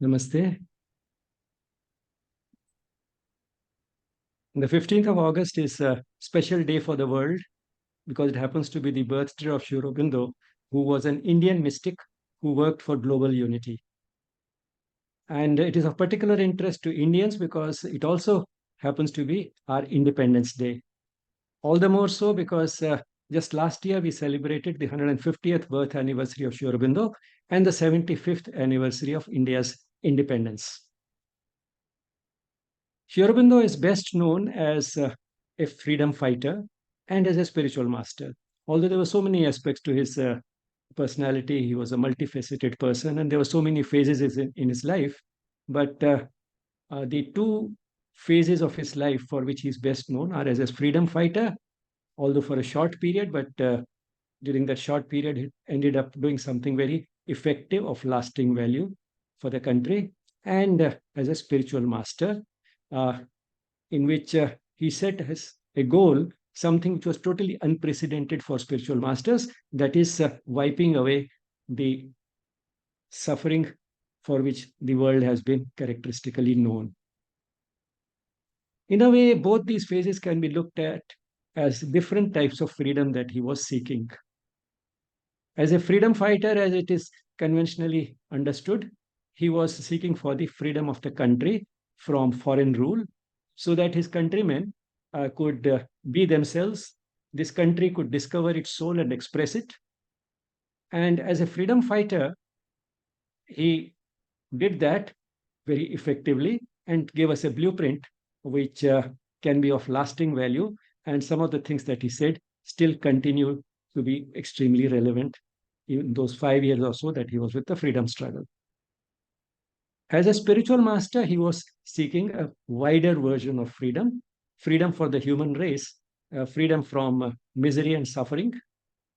Namaste. The 15th of August is a special day for the world because it happens to be the birthday of Sri Aurobindo, who was an Indian mystic who worked for global unity. And it is of particular interest to Indians because it also happens to be our Independence Day. All the more so because just last year we celebrated the 150th birth anniversary of Sri Aurobindo and the 75th anniversary of India's independence. Sri Aurobindo is best known as a freedom fighter and as a spiritual master. Although there were so many aspects to his personality, he was a multifaceted person, and there were so many phases in his life. But the two phases of his life for which he's best known are as a freedom fighter, although for a short period, but during that short period, he ended up doing something very effective of lasting value for the country, and as a spiritual master, uh, in which he set as a goal something which was totally unprecedented for spiritual masters, that is, wiping away the suffering for which the world has been characteristically known. In a way, both these phases can be looked at as different types of freedom that he was seeking. As a freedom fighter, as it is conventionally understood, he was seeking for the freedom of the country from foreign rule so that his countrymen could be themselves. This country could discover its soul and express it. And as a freedom fighter, he did that very effectively and gave us a blueprint which can be of lasting value. And some of the things that he said still continue to be extremely relevant in those 5 years or so that he was with the freedom struggle. As a spiritual master, he was seeking a wider version of freedom, freedom for the human race, freedom from misery and suffering.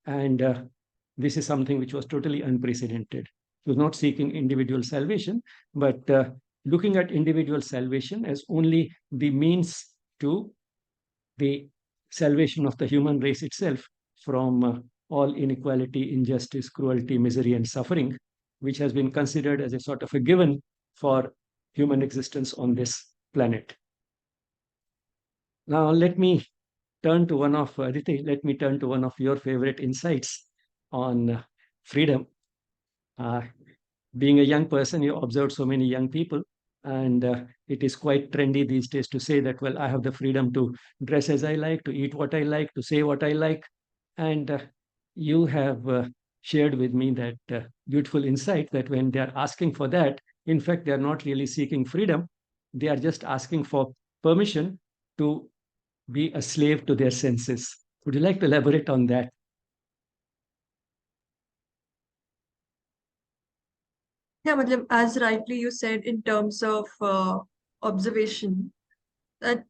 And this is something which was totally unprecedented. He was not seeking individual salvation, but looking at individual salvation as only the means to the salvation of the human race itself from all inequality, injustice, cruelty, misery, and suffering, which has been considered as a sort of a given for human existence on this planet. Now, let me turn to one of Aditi. Let me turn to one of your favorite insights on freedom. Uh, Being a young person, you observe so many young people, and it is quite trendy these days to say that, well, I have the freedom to dress as I like, to eat what I like, to say what I like. And you have shared with me that beautiful insight that when they are asking for that, in fact, they are not really seeking freedom. They are just asking for permission to be a slave to their senses. Would you like to elaborate on that? Yeah, matlab, as rightly you said in terms of observation, that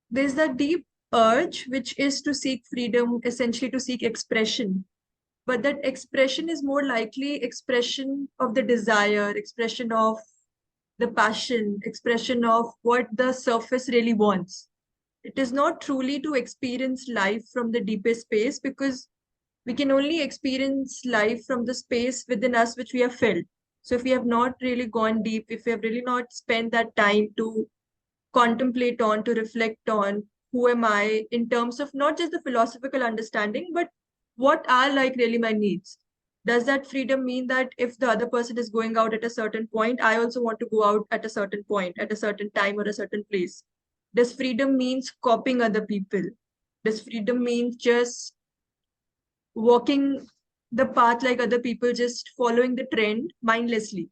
there's that deep urge which is to seek freedom, essentially to seek expression. But that expression is more likely expression of the desire, expression of the passion, expression of what the surface really wants. It is not truly to experience life from the deepest space because we can only experience life from the space within us which we have felt. So if we have not really gone deep, if we have really not spent that time to contemplate on, to reflect on who am I in terms of not just the philosophical understanding, but what are like really my needs? Does that freedom mean that if the other person is going out at a certain point, I also want to go out at a certain point, at a certain time or a certain place? Does freedom means copying other people? Does freedom mean just walking the path like other people, just following the trend mindlessly?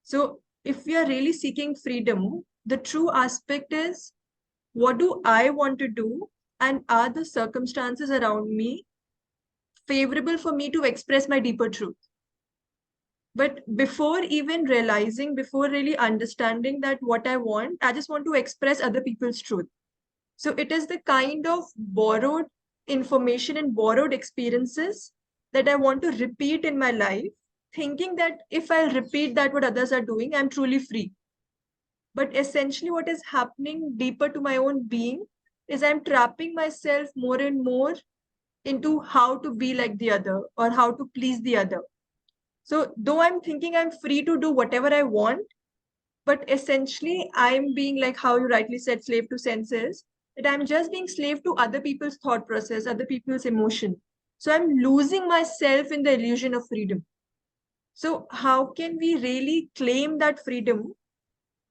So if we are really seeking freedom, the true aspect is what do I want to do? And are the circumstances around me favorable for me to express my deeper truth? But before even realizing, before really understanding that what I want, I just want to express other people's truth. So it is the kind of borrowed information and borrowed experiences that I want to repeat in my life, thinking that if I repeat that what others are doing, I'm truly free. But essentially, what is happening deeper to my own being is I'm trapping myself more and more into how to be like the other or how to please the other. So though I'm thinking I'm free to do whatever I want, but essentially I'm being, like how you rightly said, slave to senses, that I'm just being slave to other people's thought process, other people's emotion. So I'm losing myself in the illusion of freedom. So how can we really claim that freedom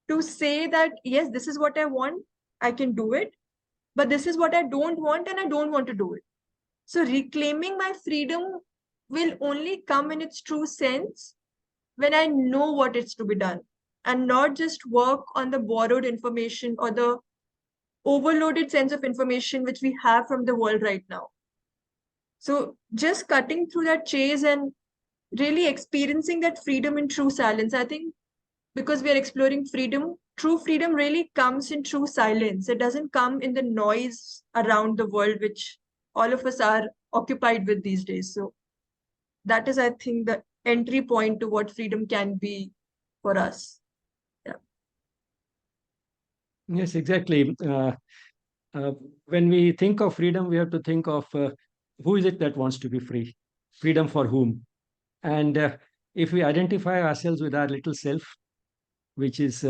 to say that, yes, this is what I want, I can do it, but this is what I don't want and I don't want to do it. So reclaiming my freedom will only come in its true sense when I know what is to be done and not just work on the borrowed information or the overloaded sense of information which we have from the world right now. So just cutting through that chase and really experiencing that freedom in true silence. I think because we are exploring freedom, true freedom really comes in true silence. It doesn't come in the noise around the world, which all of us are occupied with these days. So that is, I think, the entry point to what freedom can be for us. Yeah. Yes, exactly. Uh, when we think of freedom, we have to think of who is it that wants to be free? Freedom for whom? And if we identify ourselves with our little self, which is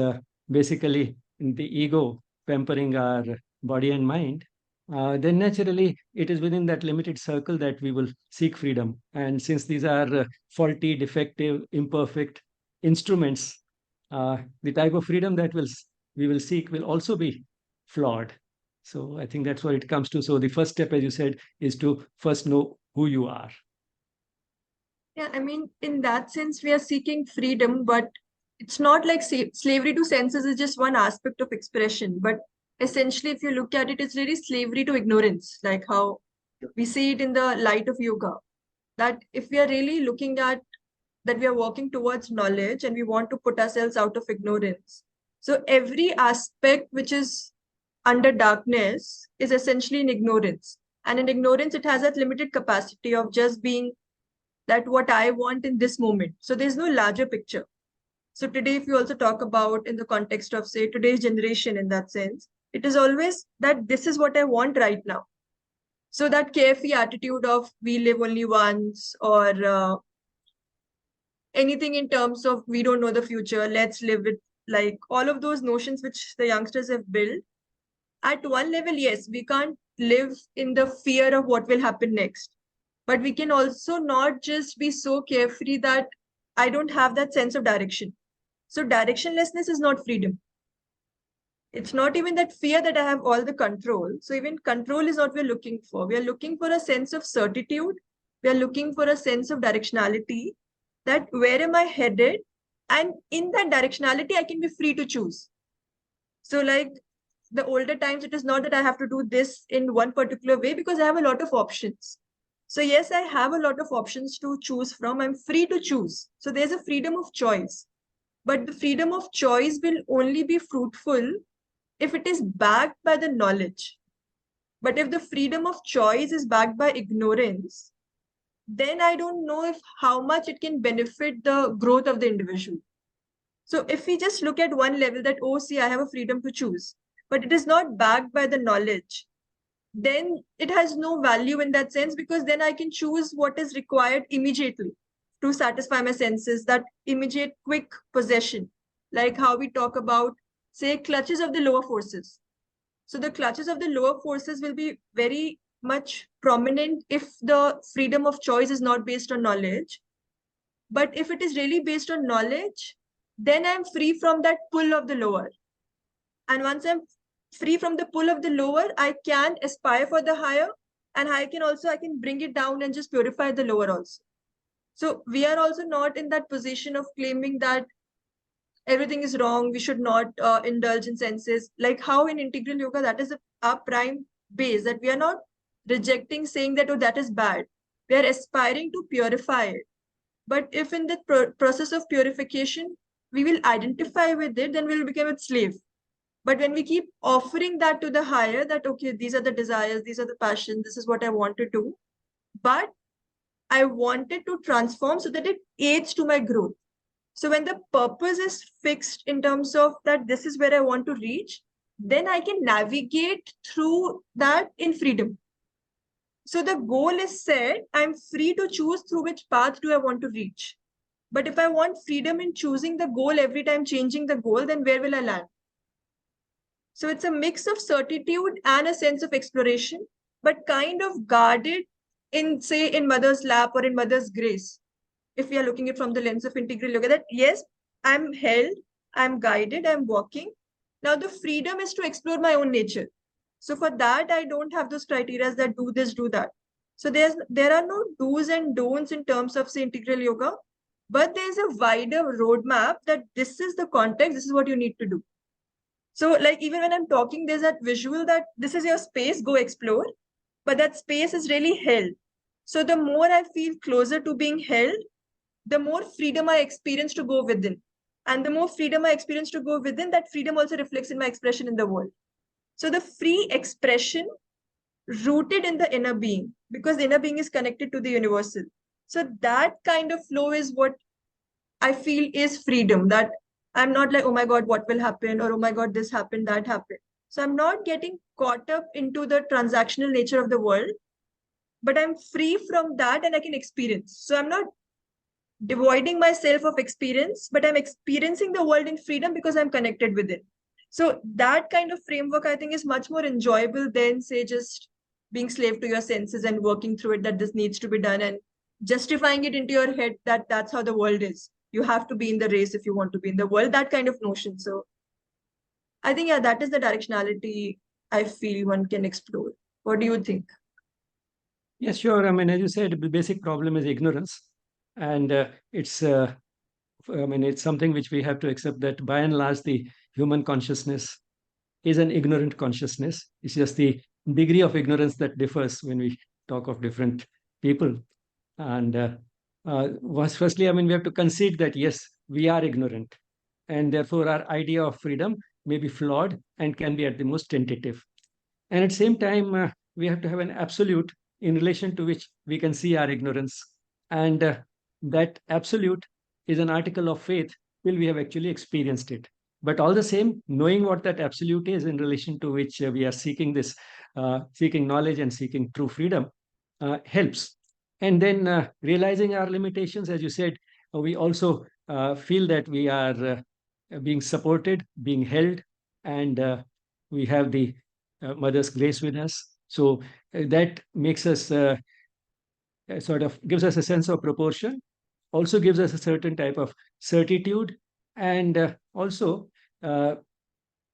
basically the ego pampering our body and mind, then naturally it is within that limited circle that we will seek freedom. And since these are faulty, defective, imperfect instruments, the type of freedom that we will seek will also be flawed. So I think that's what it comes to. So the first step, as you said, is to first know who you are. Yeah, I mean, in that sense, we are seeking freedom, but it's not like slavery to senses is just one aspect of expression. But essentially, if you look at it, it's really slavery to ignorance, like how we see it in the light of yoga. That if we are really looking at that, we are working towards knowledge and we want to put ourselves out of ignorance. So every aspect which is under darkness is essentially in ignorance. And in ignorance, it has that limited capacity of just being that what I want in this moment. So there's no larger picture. So today, if you also talk about in the context of, say, today's generation in that sense, it is always that this is what I want right now. So that carefree attitude of we live only once, or anything in terms of we don't know the future, let's live it, like all of those notions which the youngsters have built. At one level, yes, we can't live in the fear of what will happen next. But we can also not just be so carefree that I don't have that sense of direction. So directionlessness is not freedom. It's not even that fear that I have all the control. So even control is what we're looking for. We are looking for a sense of certitude. We are looking for a sense of directionality, that where am I headed? And in that directionality, I can be free to choose. So like the older times, it is not that I have to do this in one particular way because I have a lot of options. So yes, I have a lot of options to choose from. I'm free to choose. So there's a freedom of choice. But the freedom of choice will only be fruitful if it is backed by the knowledge. But if the freedom of choice is backed by ignorance, then I don't know if how much it can benefit the growth of the individual. So if we just look at one level that, oh, see, I have a freedom to choose, but it is not backed by the knowledge, then it has no value in that sense, because then I can choose what is required immediately to satisfy my senses, that immediate quick possession, like how we talk about, say, clutches of the lower forces. So the clutches of the lower forces will be very much prominent if the freedom of choice is not based on knowledge. But if it is really based on knowledge, then I'm free from that pull of the lower. And once I'm free from the pull of the lower, I can aspire for the higher, and I can bring it down and just purify the lower also. So we are also not in that position of claiming that everything is wrong, we should not indulge in senses. Like how in integral yoga, that is our prime base, that we are not rejecting, saying that, oh, that is bad. We are aspiring to purify it. But if in the process of purification, we will identify with it, then we'll become its slave. But when we keep offering that to the higher, that, okay, these are the desires, these are the passions, this is what I want to do. But I wanted to transform so that it aids to my growth. So when the purpose is fixed in terms of that this is where I want to reach, then I can navigate through that in freedom. So the goal is set, I'm free to choose through which path do I want to reach. But if I want freedom in choosing the goal every time changing the goal, then where will I land? So it's a mix of certitude and a sense of exploration, but kind of guarded in, say, in mother's lap or in mother's grace. If we are looking at from the lens of integral yoga, that yes, I'm held, I'm guided, I'm walking. Now the freedom is to explore my own nature. So for that, I don't have those criteria that do this, do that. So there are no do's and don'ts in terms of, say, integral yoga, but there's a wider roadmap that this is the context, this is what you need to do. So like even when I'm talking, there's that visual that this is your space, go explore, but that space is really held. So the more I feel closer to being held, the more freedom I experience to go within. And the more freedom I experience to go within, that freedom also reflects in my expression in the world. So the free expression rooted in the inner being, because the inner being is connected to the universal. So that kind of flow is what I feel is freedom. That I'm not like, oh my God, what will happen? Or oh my God, this happened, that happened. So I'm not getting caught up into the transactional nature of the world, but I'm free from that and I can experience. So I'm not devoiding myself of experience, but I'm experiencing the world in freedom because I'm connected with it. So that kind of framework, I think, is much more enjoyable than, say, just being slave to your senses and working through it that this needs to be done and justifying it into your head that that's how the world is. You have to be in the race if you want to be in the world, that kind of notion. So I think, yeah, that is the directionality I feel one can explore. What do you think? Yes, sure. I mean, as you said, the basic problem is ignorance, and it's something which we have to accept that by and large, the human consciousness is an ignorant consciousness. It's just the degree of ignorance that differs when we talk of different people. And firstly, I mean, we have to concede that yes, we are ignorant, and therefore our idea of freedom may be flawed and can be at the most tentative. And at the same time, we have to have an absolute in relation to which we can see our ignorance. And that absolute is an article of faith till we have actually experienced it. But all the same, knowing what that absolute is in relation to which we are seeking this, seeking knowledge and seeking true freedom helps. And then realizing our limitations, as you said, we also feel that we are being supported, being held, and we have the mother's grace with us. So that makes us sort of gives us a sense of proportion, also gives us a certain type of certitude, and also uh,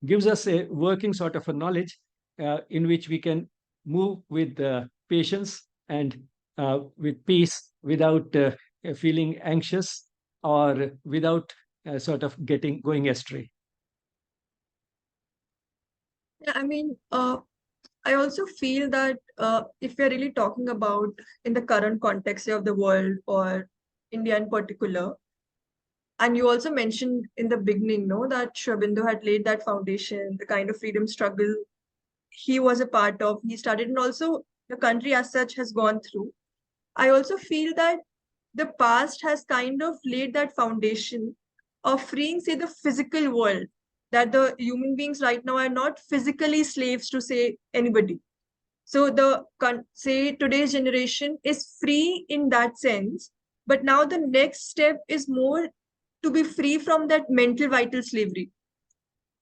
gives us a working sort of a knowledge in which we can move with patience and with peace without feeling anxious or without sort of getting going astray. Yeah, I mean, I also feel that if we're really talking about in the current context of the world or India in particular, and you also mentioned in the beginning, no, that Shrabindo had laid that foundation, the kind of freedom struggle he was a part of, he started, and also the country as such has gone through. I also feel that the past has kind of laid that foundation of freeing, say, the physical world, that the human beings right now are not physically slaves to, say, anybody. So the say today's generation is free in that sense, but now the next step is more to be free from that mental vital slavery.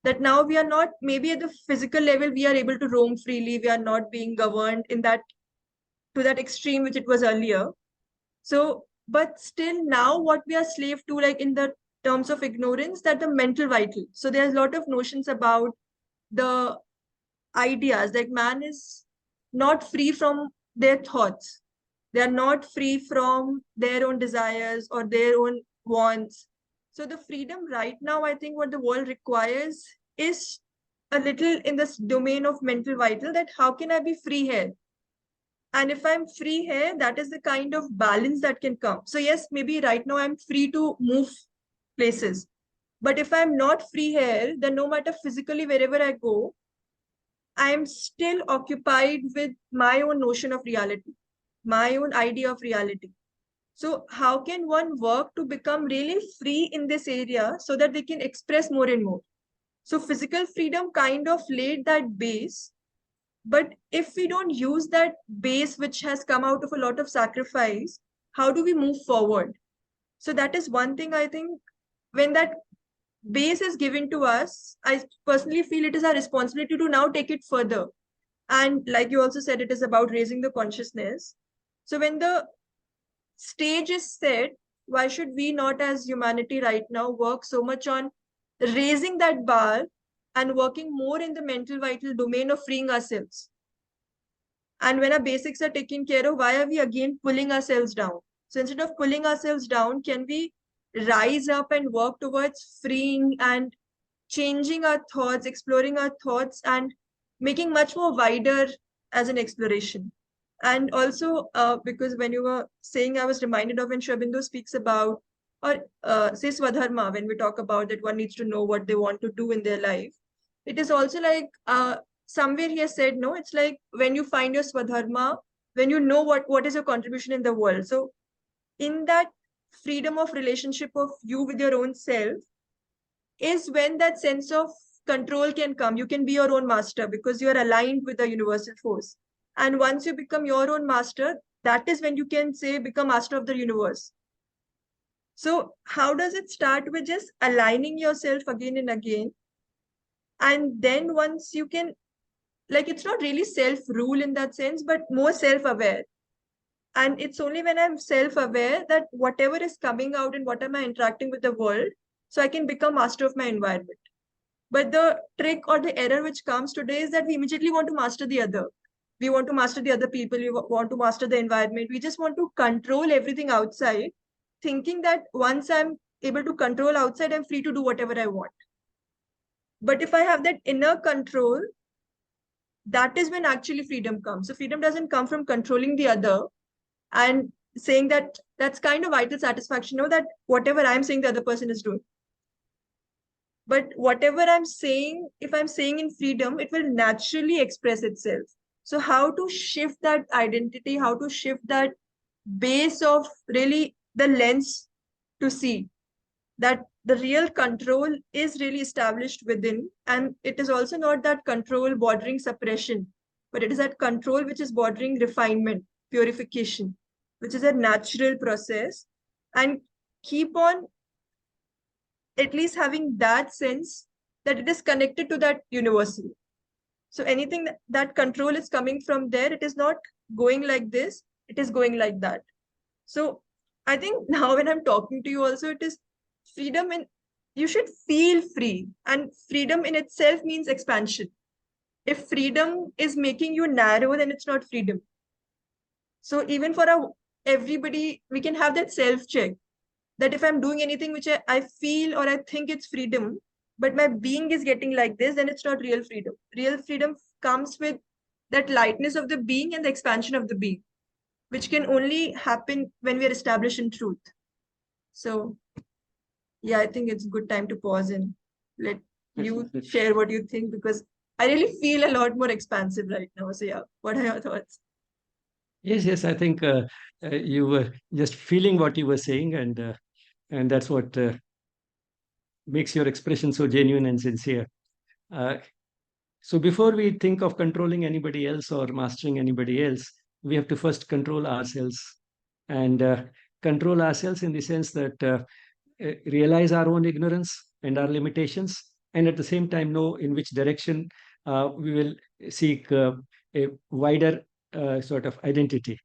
That now we are not, maybe at the physical level we are able to roam freely, we are not being governed in that to that extreme which it was earlier. So, but still now what we are slave to, like in the terms of ignorance, that the mental vital. So there's a lot of notions about the ideas like man is not free from their thoughts. They are not free from their own desires or their own wants. So the freedom right now, I think what the world requires is a little in this domain of mental vital, that how can I be free here? And if I'm free here, that is the kind of balance that can come. So yes, maybe right now I'm free to move places. But if I'm not free here, then no matter physically wherever I go, I'm still occupied with my own notion of reality, my own idea of reality. So how can one work to become really free in this area so that they can express more and more? So physical freedom kind of laid that base, but if we don't use that base which has come out of a lot of sacrifice, how do we move forward? So that is one thing I think when that base is given to us, I personally feel it is our responsibility to now take it further. And like you also said, it is about raising the consciousness. So when the stage is set, why should we not, as humanity right now, work so much on raising that bar and working more in the mental vital domain of freeing ourselves? And when our basics are taken care of, why are we again pulling ourselves down? So instead of pulling ourselves down, can we rise up and work towards freeing and changing our thoughts, exploring our thoughts, and making much more wider as an exploration? And also, because when you were saying, I was reminded of when Shrabindo speaks about, or say Swadharma, when we talk about that one needs to know what they want to do in their life. It is also like somewhere he has said, no, it's like when you find your Swadharma, when you know what is your contribution in the world. So in that freedom of relationship of you with your own self is when that sense of control can come. You can be your own master because you are aligned with the universal force. And once you become your own master, that is when you can say, become master of the universe. So, how does it start with just aligning yourself again and again? And then once you can, like, it's not really self rule in that sense, but more self aware. And it's only when I'm self aware that whatever is coming out and what am I interacting with the world, so I can become master of my environment. But the trick or the error which comes today is that we immediately want to master the other. We want to master the other people. We want to master the environment. We just want to control everything outside, thinking that once I'm able to control outside, I'm free to do whatever I want. But if I have that inner control, that is when actually freedom comes. So freedom doesn't come from controlling the other and saying that that's kind of vital satisfaction. Know that whatever I'm saying, the other person is doing. But whatever I'm saying, if I'm saying in freedom, it will naturally express itself. So how to shift that identity, how to shift that base of really the lens to see that the real control is really established within. And it is also not that control bordering suppression, but it is that control which is bordering refinement, purification, which is a natural process. And keep on at least having that sense that it is connected to that universal. So anything that control is coming from there, it is not going like this, it is going like that. So I think now when I'm talking to you also, it is freedom and you should feel free. And freedom in itself means expansion. If freedom is making you narrow, then it's not freedom. So even for everybody, we can have that self check that if I'm doing anything which I feel or I think it's freedom, but my being is getting like this, then it's not real freedom. Real freedom comes with that lightness of the being and the expansion of the being, which can only happen when we are established in truth. So, yeah, I think it's a good time to pause and let you share what you think because I really feel a lot more expansive right now. So, yeah, what are your thoughts? Yes, yes, I think you were just feeling what you were saying, and that's what makes your expression so genuine and sincere. Uh, so before we think of controlling anybody else or mastering anybody else, we have to first control ourselves and control ourselves in the sense that realize our own ignorance and our limitations, and at the same time know in which direction we will seek a wider sort of identity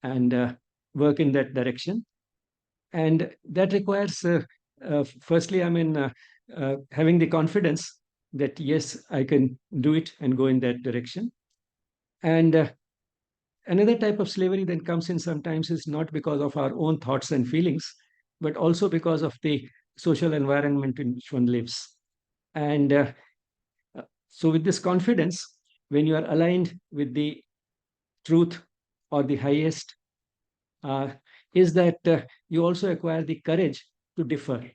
and work in that direction. And that requires, firstly, having the confidence that yes, I can do it and go in that direction. And another type of slavery that comes in sometimes is not because of our own thoughts and feelings, but also because of the social environment in which one lives. And so, with this confidence, when you are aligned with the truth or the highest, uh, is that you also acquire the courage to differ.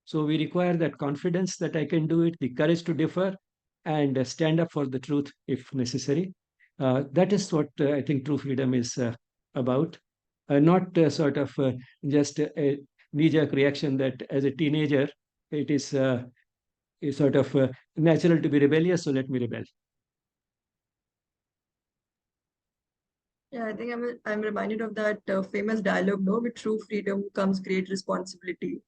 So, we require that confidence that I can do it, the courage to differ, and stand up for the truth if necessary. That is what I think true freedom is about. Not sort of just a knee jerk reaction that as a teenager, it is sort of natural to be rebellious, so let me rebel. Yeah, I think I'm reminded of that famous dialogue, no, with true freedom comes great responsibility,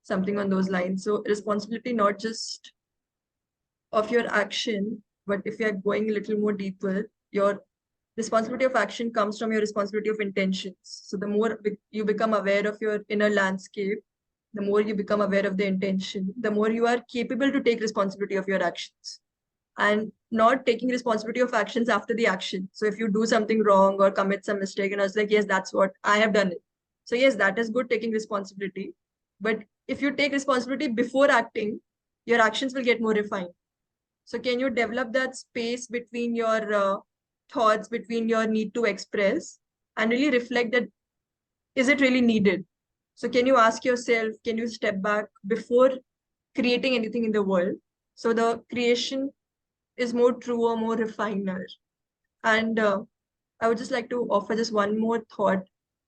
something on those lines. So responsibility not just of your action, but if you are going a little more deeper, your responsibility of action comes from your responsibility of intentions. So the more you become aware of your inner landscape, the more you become aware of the intention, the more you are capable to take responsibility of your actions and not taking responsibility of actions after the action. So if you do something wrong or commit some mistake, and I was like, yes, that's what I have done it. So yes, that is good taking responsibility. But if you take responsibility before acting, your actions will get more refined. So can you develop that space between your thoughts, between your need to express, and really reflect that is it really needed? So can you ask yourself, can you step back before creating anything in the world? So the creation is more true or more refiner. And I would just like to offer just one more thought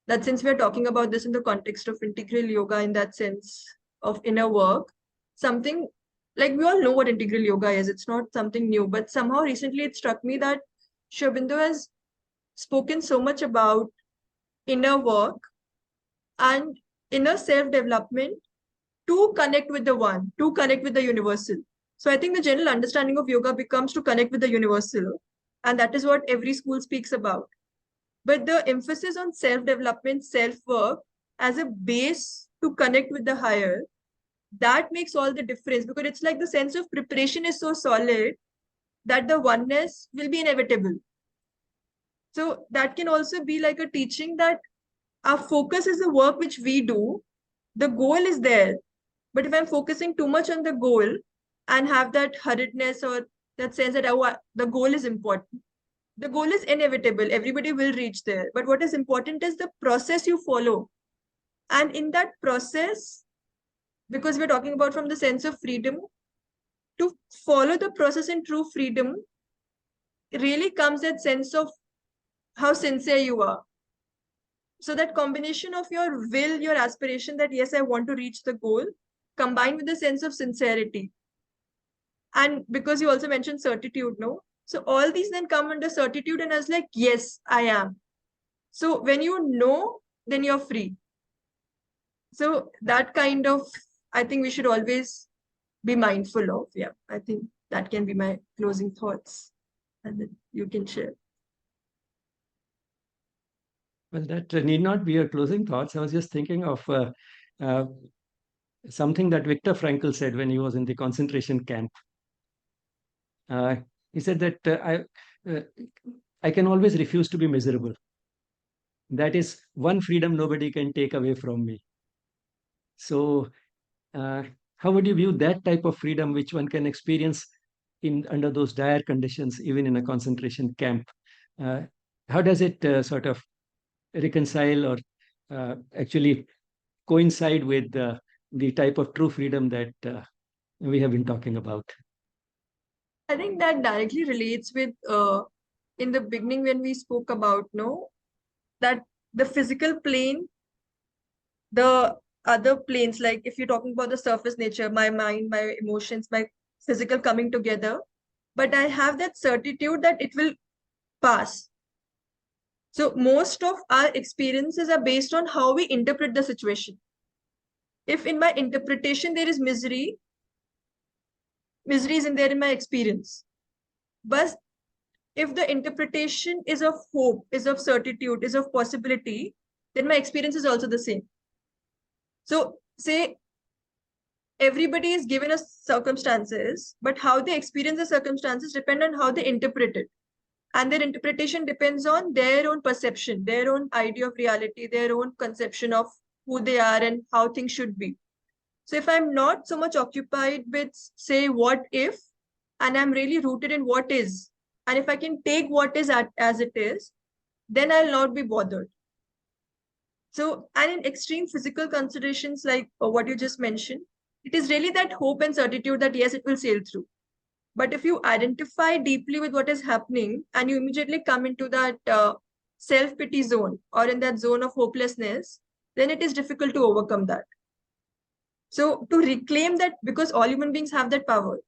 that since we're talking about this in the context of integral yoga, in that sense of inner work, something like we all know what integral yoga is, it's not something new, but somehow recently it struck me that Shobindu has spoken so much about inner work and inner self development to connect with the one, to connect with the universal. So I think the general understanding of yoga becomes to connect with the universal. And that is what every school speaks about. But the emphasis on self development, self work as a base to connect with the higher, that makes all the difference because it's like the sense of preparation is so solid that the oneness will be inevitable. So that can also be like a teaching that our focus is the work which we do. The goal is there. But if I'm focusing too much on the goal and have that hurriedness or that sense that the goal is important, the goal is inevitable. Everybody will reach there. But what is important is the process you follow. And in that process, because we're talking about from the sense of freedom, to follow the process in true freedom really comes that sense of how sincere you are. So that combination of your will, your aspiration that yes, I want to reach the goal, combined with the sense of sincerity. And because you also mentioned certitude, no? So all these then come under certitude, and I was like, yes, I am. So when you know, then you're free. So that kind of, I think we should always be mindful of. Yeah, I think that can be my closing thoughts, and then you can share. Well, that need not be your closing thoughts. I was just thinking of uh, something that Viktor Frankl said when he was in the concentration camp. Uh, he said that uh, I can always refuse to be miserable. That is one freedom nobody can take away from me. So, uh, how would you view that type of freedom which one can experience in under those dire conditions, even in a concentration camp? Uh, how does it sort of reconcile or actually coincide with the type of true freedom that we have been talking about? I think that directly relates with in the beginning when we spoke about no that the physical plane, the other planes, like if you're talking about the surface nature, my mind, my emotions, my physical coming together, but I have that certitude that it will pass. So most of our experiences are based on how we interpret the situation. If in my interpretation there is misery, misery is in there in my experience. But if the interpretation is of hope, is of certitude, is of possibility, then my experience is also the same. So say everybody is given a circumstances, but how they experience the circumstances depend on how they interpret it. And their interpretation depends on their own perception, their own idea of reality, their own conception of who they are and how things should be. So if I'm not so much occupied with, say, what if, and I'm really rooted in what is, and if I can take what is as it is, then I'll not be bothered. So, and in extreme physical considerations like what you just mentioned, it is really that hope and certitude that yes, it will sail through. But if you identify deeply with what is happening and you immediately come into that self pity zone or in that zone of hopelessness, then it is difficult to overcome that. So, to reclaim that, because all human beings have that power,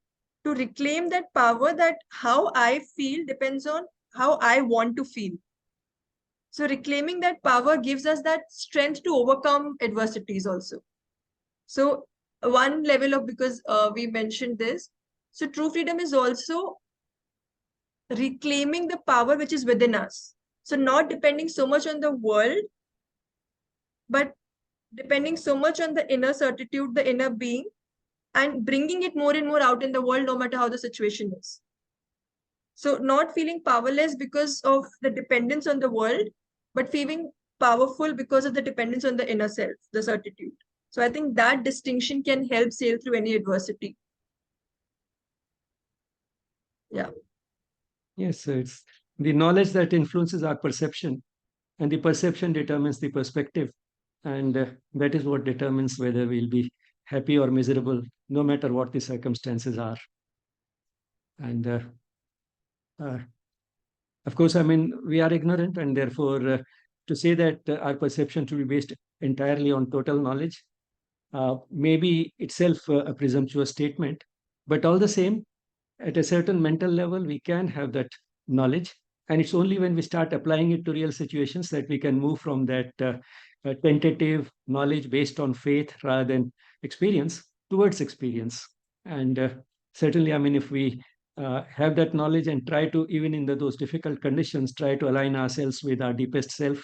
to reclaim that power that how I feel depends on how I want to feel. So reclaiming that power gives us that strength to overcome adversities also. So one level of, because we mentioned this, so true freedom is also reclaiming the power which is within us. So not depending so much on the world, but depending so much on the inner certitude, the inner being, and bringing it more and more out in the world, no matter how the situation is. So not feeling powerless because of the dependence on the world, but feeling powerful because of the dependence on the inner self, the certitude. So I think that distinction can help sail through any adversity. Yeah. Yes, so it's the knowledge that influences our perception, and the perception determines the perspective. And that is what determines whether we'll be happy or miserable, no matter what the circumstances are. And uh, of course, I mean, we are ignorant, and therefore, to say that our perception should be based entirely on total knowledge may be itself a presumptuous statement. But all the same, at a certain mental level, we can have that knowledge. And it's only when we start applying it to real situations that we can move from that tentative knowledge based on faith rather than experience towards experience. And certainly, I mean, if we have that knowledge and try to, even in those difficult conditions, try to align ourselves with our deepest self,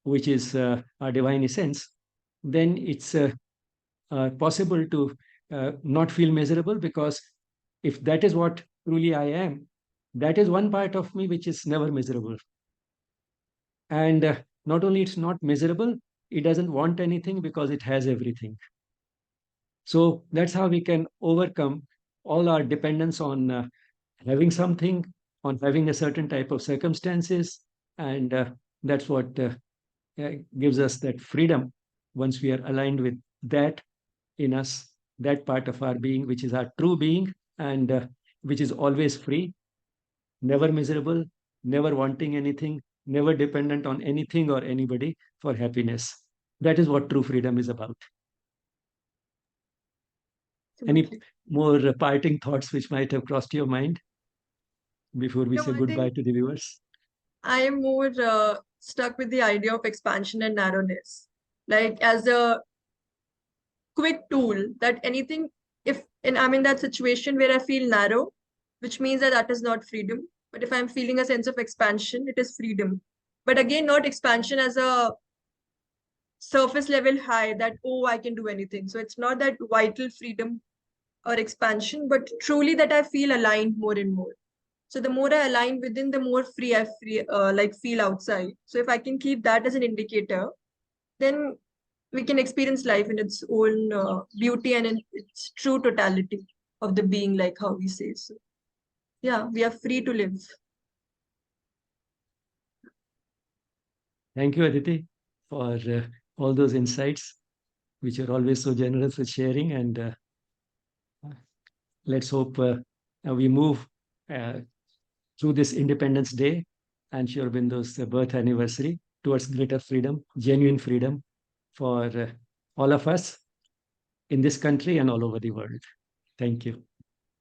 which is our divine essence, then it's possible to not feel miserable, because if that is what truly I am, that is one part of me which is never miserable. And not only it's not miserable, it doesn't want anything because it has everything. So that's how we can overcome all our dependence on having something, on having a certain type of circumstances. And that's what gives us that freedom once we are aligned with that in us, that part of our being, which is our true being, and which is always free, never miserable, never wanting anything, never dependent on anything or anybody for happiness. That is what true freedom is about. Any Absolutely. more parting thoughts which might have crossed your mind before we No, say I goodbye think to the viewers? I am more stuck with the idea of expansion and narrowness, like as a quick tool that anything, if and I'm in that situation where I feel narrow, which means that that is not freedom. But if I'm feeling a sense of expansion, it is freedom. But again, not expansion as a surface level high that, oh, I can do anything. So it's not that vital freedom or expansion, but truly that I feel aligned more and more. So the more I align within, the more free I like feel outside. So if I can keep that as an indicator, then we can experience life in its own beauty and in its true totality of the being, like how we say. So yeah, we are free to live. Thank you, Aditi, for all those insights, which are always so generous with sharing. And let's hope we move uh, through this Independence Day and Sri Aurobindo's birth anniversary towards greater freedom, genuine freedom for all of us in this country and all over the world. Thank you.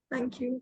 Thank you.